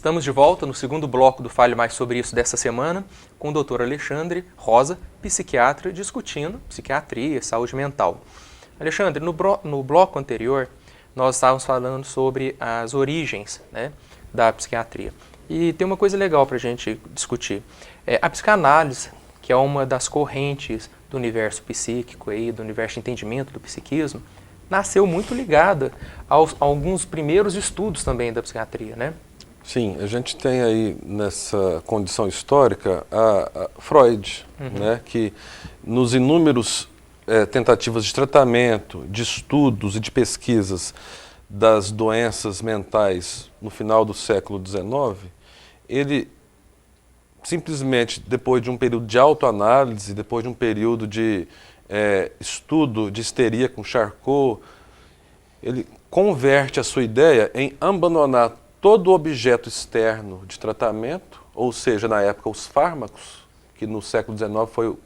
Estamos de volta no segundo bloco do Fale Mais Sobre Isso dessa semana, com o Dr. Alexandre Rosa, psiquiatra, discutindo psiquiatria e saúde mental. Alexandre, no bloco anterior, nós estávamos falando sobre as origens, né, da psiquiatria. E tem uma coisa legal para a gente discutir. A psicanálise, que é uma das correntes do universo psíquico, aí, do universo de entendimento do psiquismo, nasceu muito ligada a alguns primeiros estudos também da psiquiatria, né? Sim, a gente tem aí nessa condição histórica a Freud, né, que nos inúmeros tentativas de tratamento, de estudos e de pesquisas das doenças mentais no final do século XIX, ele simplesmente, depois de um período de autoanálise, depois de um período de estudo de histeria com Charcot, ele converte a sua ideia em abandonar todo objeto externo de tratamento, ou seja, na época os fármacos, que no século XIX foi o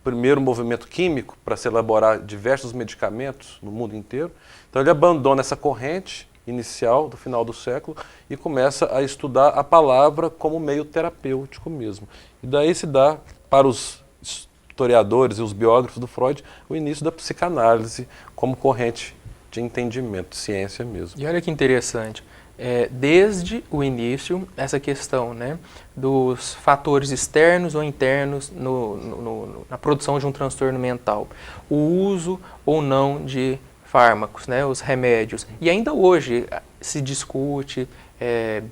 primeiro movimento químico para se elaborar diversos medicamentos no mundo inteiro. Então ele abandona essa corrente inicial do final do século e começa a estudar a palavra como meio terapêutico mesmo. E daí se dá para os historiadores e os biógrafos do Freud o início da psicanálise como corrente de entendimento, de ciência mesmo. E olha que interessante. Desde o início, essa questão, né, dos fatores externos ou internos na produção de um transtorno mental, o uso ou não de fármacos, né, os remédios. E ainda hoje se discute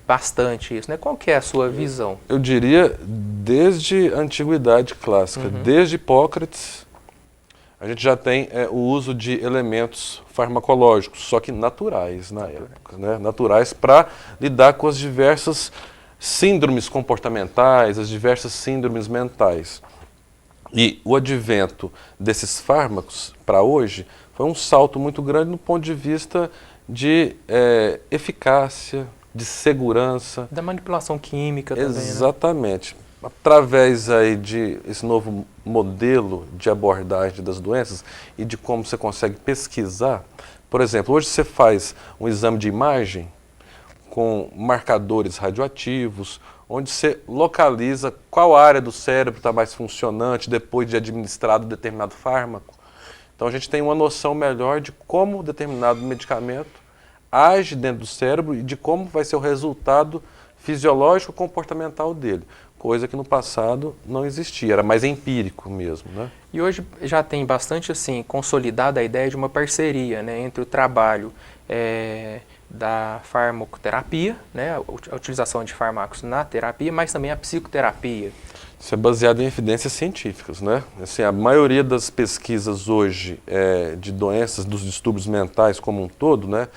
bastante isso, né? Qual que é a sua visão? Eu diria desde a antiguidade clássica, desde Hipócrates, a gente já tem o uso de elementos farmacológicos, só que naturais na época, né? Naturais para lidar com as diversas síndromes comportamentais, as diversas síndromes mentais. E o advento desses fármacos para hoje foi um salto muito grande no ponto de vista de eficácia, de segurança. Da manipulação química também, Exatamente. Né? Através aí de esse novo modelo de abordagem das doenças e de como você consegue pesquisar. Por exemplo, hoje você faz um exame de imagem com marcadores radioativos, onde você localiza qual área do cérebro está mais funcionante depois de administrado determinado fármaco. Então a gente tem uma noção melhor de como determinado medicamento age dentro do cérebro e de como vai ser o resultado fisiológico e comportamental dele. Coisa que no passado não existia, era mais empírico mesmo, né? E hoje já tem bastante assim consolidada a ideia de uma parceria, né, entre o trabalho da farmacoterapia, né, a utilização de fármacos na terapia, mas também a psicoterapia. Isso é baseado em evidências científicas, né? Assim, a maioria das pesquisas hoje de doenças, dos distúrbios mentais como um todo, né,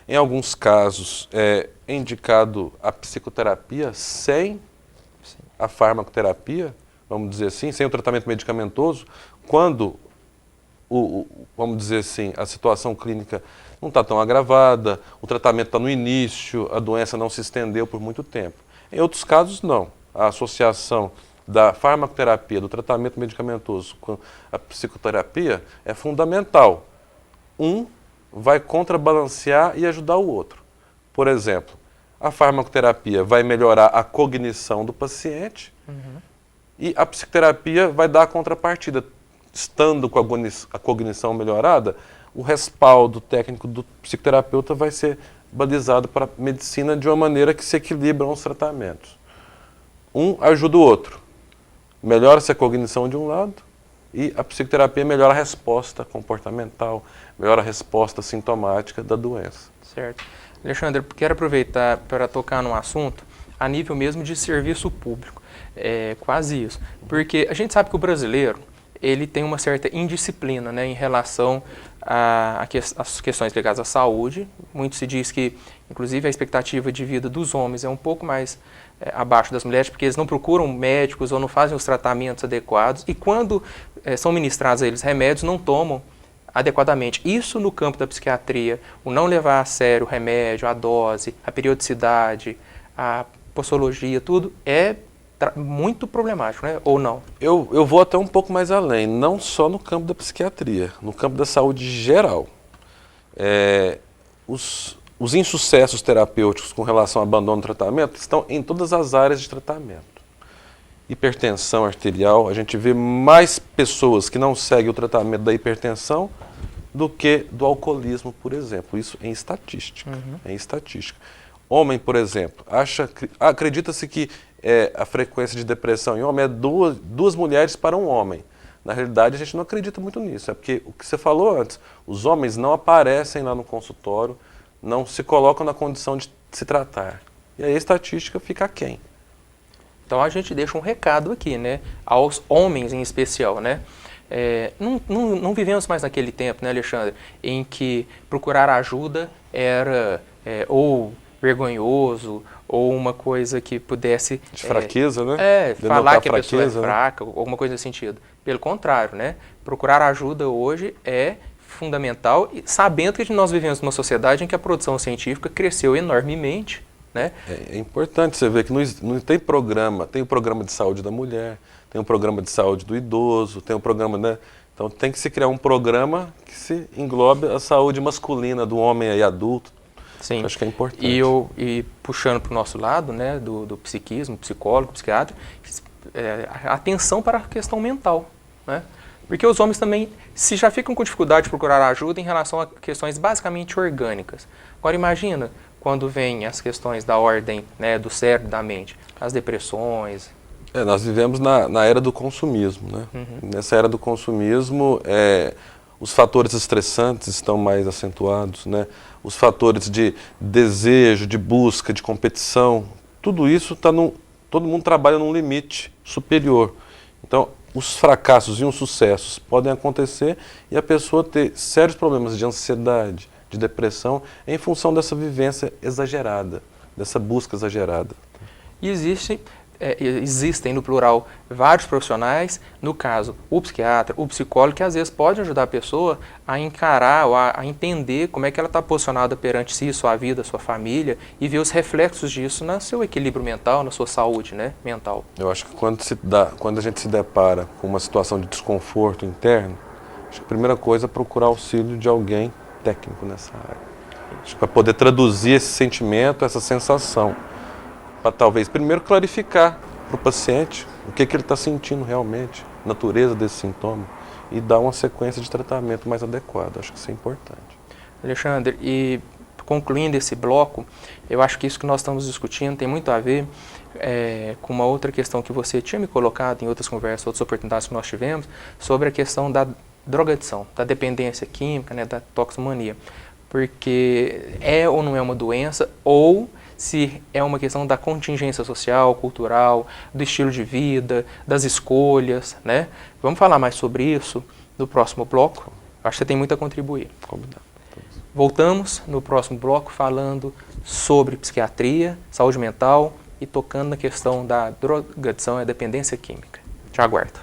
em alguns casos é indicado a psicoterapia sem a farmacoterapia, vamos dizer assim, sem o tratamento medicamentoso, quando, vamos dizer assim, a situação clínica não está tão agravada, o tratamento está no início, a doença não se estendeu por muito tempo. Em outros casos, não. A associação da farmacoterapia, do tratamento medicamentoso com a psicoterapia é fundamental. Um vai contrabalancear e ajudar o outro. Por exemplo, a farmacoterapia vai melhorar a cognição do paciente e a psicoterapia vai dar a contrapartida. Estando com a cognição melhorada, o respaldo técnico do psicoterapeuta vai ser balizado para a medicina de uma maneira que se equilibram os tratamentos. Um ajuda o outro. Melhora-se a cognição de um lado e a psicoterapia melhora a resposta comportamental, melhora a resposta sintomática da doença. Certo. Alexandre, quero aproveitar para tocar num assunto a nível mesmo de serviço público. Quase isso. Porque a gente sabe que o brasileiro ele tem uma certa indisciplina, né, em relação às questões ligadas à saúde. Muito se diz que, inclusive, a expectativa de vida dos homens é um pouco mais abaixo das mulheres, porque eles não procuram médicos ou não fazem os tratamentos adequados. E quando são ministrados a eles remédios, não tomam adequadamente. Isso no campo da psiquiatria, o não levar a sério o remédio, a dose, a periodicidade, a posologia, tudo é muito problemático, né? Ou não? Eu vou até um pouco mais além, não só no campo da psiquiatria, no campo da saúde geral. Os os insucessos terapêuticos com relação ao abandono do tratamento estão em todas as áreas de tratamento. Hipertensão arterial, a gente vê mais pessoas que não seguem o tratamento da hipertensão do que do alcoolismo, por exemplo. Isso em estatística. Em estatística. Homem, por exemplo, acredita-se que a frequência de depressão em homem é duas mulheres para um homem. Na realidade, a gente não acredita muito nisso. É porque o que você falou antes, os homens não aparecem lá no consultório, não se colocam na condição de se tratar. E aí a estatística fica aquém. Então a gente deixa um recado aqui, né, aos homens em especial, né? Não vivemos mais naquele tempo, né, Alexandre, em que procurar ajuda era ou vergonhoso ou uma coisa que pudesse... De fraqueza, né? Falar que a pessoa é fraqueza, fraca, ou alguma coisa nesse sentido. Pelo contrário, né? Procurar ajuda hoje é fundamental, sabendo que nós vivemos numa sociedade em que a produção científica cresceu enormemente, né? É importante você ver que não tem programa, tem o programa de saúde da mulher, tem o programa de saúde do idoso, tem o programa, né? Então tem que se criar um programa que se englobe a saúde masculina do homem aí adulto. Sim. Acho que é importante. E puxando para o nosso lado, né, do psiquismo, psicólogo, psiquiatra, atenção para a questão mental, né? Porque os homens também, se já ficam com dificuldade de procurar ajuda em relação a questões basicamente orgânicas. Agora imagina quando vem as questões da ordem, né, do cérebro, da mente, as depressões. Nós vivemos na era do consumismo, né? Nessa era do consumismo, os fatores estressantes estão mais acentuados, né? Os fatores de desejo, de busca, de competição, tudo isso está todo mundo trabalha num limite superior. Então, os fracassos e os sucessos podem acontecer e a pessoa ter sérios problemas de ansiedade, de depressão, em função dessa vivência exagerada, dessa busca exagerada. E existem, no plural, vários profissionais, no caso, o psiquiatra, o psicólogo, que às vezes pode ajudar a pessoa a encarar, ou a entender como é que ela está posicionada perante si, sua vida, sua família, e ver os reflexos disso no seu equilíbrio mental, na sua saúde, né, mental. Eu acho que quando a gente se depara com uma situação de desconforto interno, acho que a primeira coisa é procurar auxílio de alguém técnico nessa área. Acho que para poder traduzir esse sentimento, essa sensação, para talvez primeiro clarificar para o paciente o que ele está sentindo realmente, a natureza desse sintoma, e dar uma sequência de tratamento mais adequada. Acho que isso é importante. Alexandre, e concluindo esse bloco, eu acho que isso que nós estamos discutindo tem muito a ver com uma outra questão que você tinha me colocado em outras conversas, outras oportunidades que nós tivemos, sobre a questão da drogadição, da dependência química, né, da toxicomania. Porque é ou não é uma doença, ou se é uma questão da contingência social, cultural, do estilo de vida, das escolhas, né? Vamos falar mais sobre isso no próximo bloco. Acho que você tem muito a contribuir. Combinado. Voltamos no próximo bloco falando sobre psiquiatria, saúde mental e tocando na questão da drogadição e dependência química. Te aguardo.